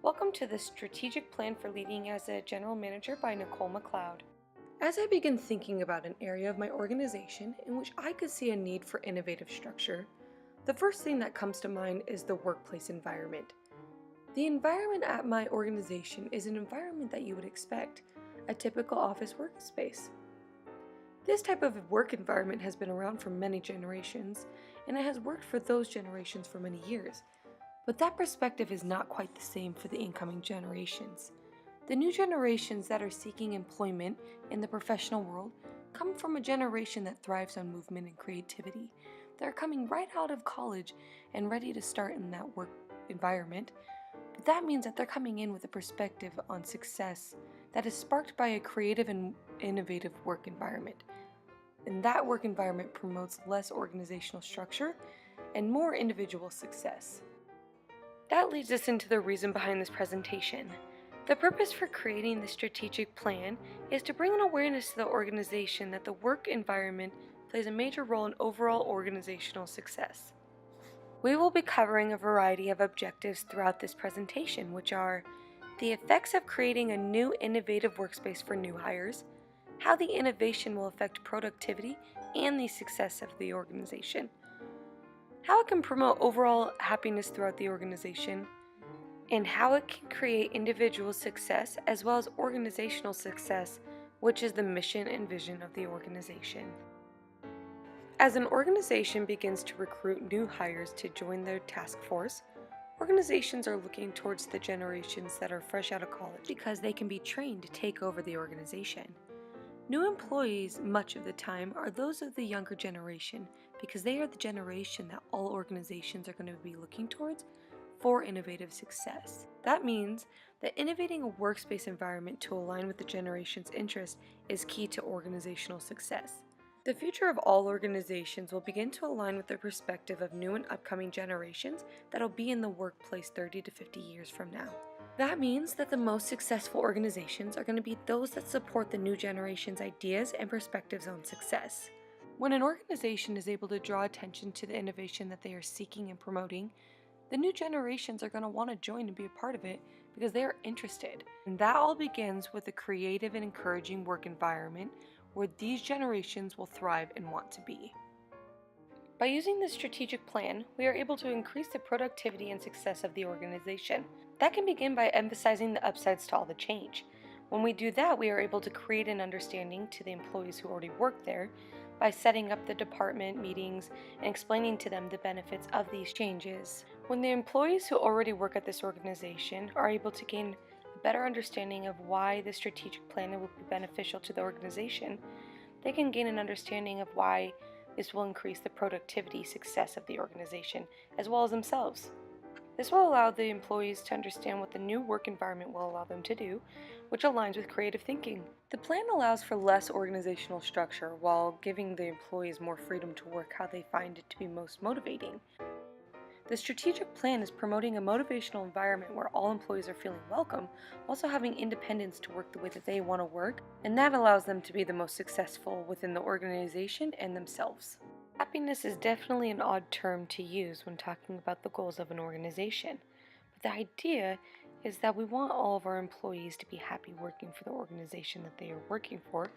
Welcome to the Strategic Plan for Leading as a General Manager by Nicole McLeod. As I begin thinking about an area of my organization in which I could see a need for innovative structure, the first thing that comes to mind is the workplace environment. The environment at my organization is an environment that you would expect, a typical office workspace. This type of work environment has been around for many generations, and it has worked for those generations for many years. But that perspective is not quite the same for the incoming generations. The new generations that are seeking employment in the professional world come from a generation that thrives on movement and creativity. They're coming right out of college and ready to start in that work environment. But that means that they're coming in with a perspective on success that is sparked by a creative and innovative work environment. And that work environment promotes less organizational structure and more individual success. That leads us into the reason behind this presentation. The purpose for creating the strategic plan is to bring an awareness to the organization that the work environment plays a major role in overall organizational success. We will be covering a variety of objectives throughout this presentation, which are the effects of creating a new innovative workspace for new hires, how the innovation will affect productivity and the success of the organization, how it can promote overall happiness throughout the organization, and how it can create individual success as well as organizational success, which is the mission and vision of the organization. As an organization begins to recruit new hires to join their task force, organizations are looking towards the generations that are fresh out of college because they can be trained to take over the organization. New employees, much of the time, are those of the younger generation because they are the generation that all organizations are going to be looking towards for innovative success. That means that innovating a workspace environment to align with the generation's interests is key to organizational success. The future of all organizations will begin to align with the perspective of new and upcoming generations that will be in the workplace 30 to 50 years from now. That means that the most successful organizations are going to be those that support the new generation's ideas and perspectives on success. When an organization is able to draw attention to the innovation that they are seeking and promoting, the new generations are going to want to join and be a part of it because they are interested. And that all begins with a creative and encouraging work environment where these generations will thrive and want to be. By using this strategic plan, we are able to increase the productivity and success of the organization. That can begin by emphasizing the upsides to all the change. When we do that, we are able to create an understanding to the employees who already work there by setting up the department meetings and explaining to them the benefits of these changes. When the employees who already work at this organization are able to gain a better understanding of why the strategic plan will be beneficial to the organization, they can gain an understanding of why this will increase the productivity success of the organization as well as themselves. This will allow the employees to understand what the new work environment will allow them to do, which aligns with creative thinking. The plan allows for less organizational structure while giving the employees more freedom to work how they find it to be most motivating. The strategic plan is promoting a motivational environment where all employees are feeling welcome, also having independence to work the way that they want to work, and that allows them to be the most successful within the organization and themselves. Happiness is definitely an odd term to use when talking about the goals of an organization, but the idea is that we want all of our employees to be happy working for the organization that they are working for,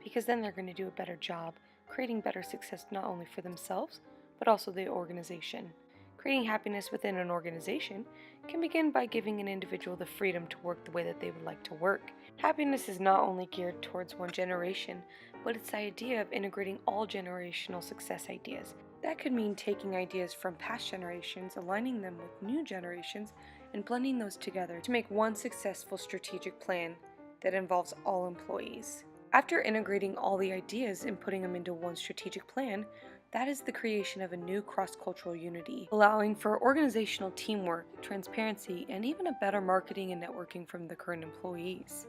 because then they're going to do a better job, creating better success not only for themselves, but also the organization. Creating happiness within an organization can begin by giving an individual the freedom to work the way that they would like to work. Happiness is not only geared towards one generation, but it's the idea of integrating all generational success ideas. That could mean taking ideas from past generations, aligning them with new generations, and blending those together to make one successful strategic plan that involves all employees. After integrating all the ideas and putting them into one strategic plan, that is the creation of a new cross-cultural unity, allowing for organizational teamwork, transparency, and even a better marketing and networking from the current employees.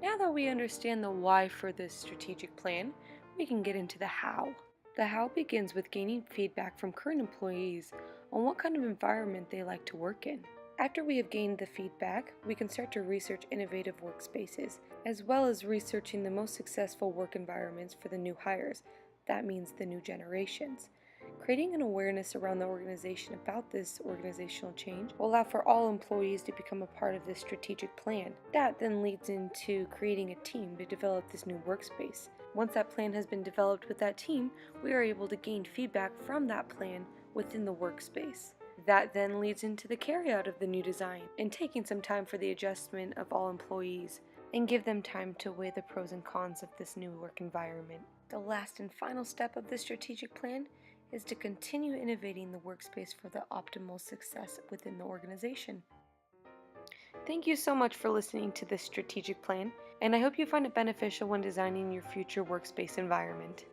Now that we understand the why for this strategic plan, we can get into the how. The how begins with gaining feedback from current employees on what kind of environment they like to work in. After we have gained the feedback, we can start to research innovative workspaces, as well as researching the most successful work environments for the new hires. That means the new generations. Creating an awareness around the organization about this organizational change will allow for all employees to become a part of this strategic plan. That then leads into creating a team to develop this new workspace. Once that plan has been developed with that team, we are able to gain feedback from that plan within the workspace. That then leads into the carryout of the new design and taking some time for the adjustment of all employees and give them time to weigh the pros and cons of this new work environment. The last and final step of this strategic plan is to continue innovating the workspace for the optimal success within the organization. Thank you so much for listening to this strategic plan, and I hope you find it beneficial when designing your future workspace environment.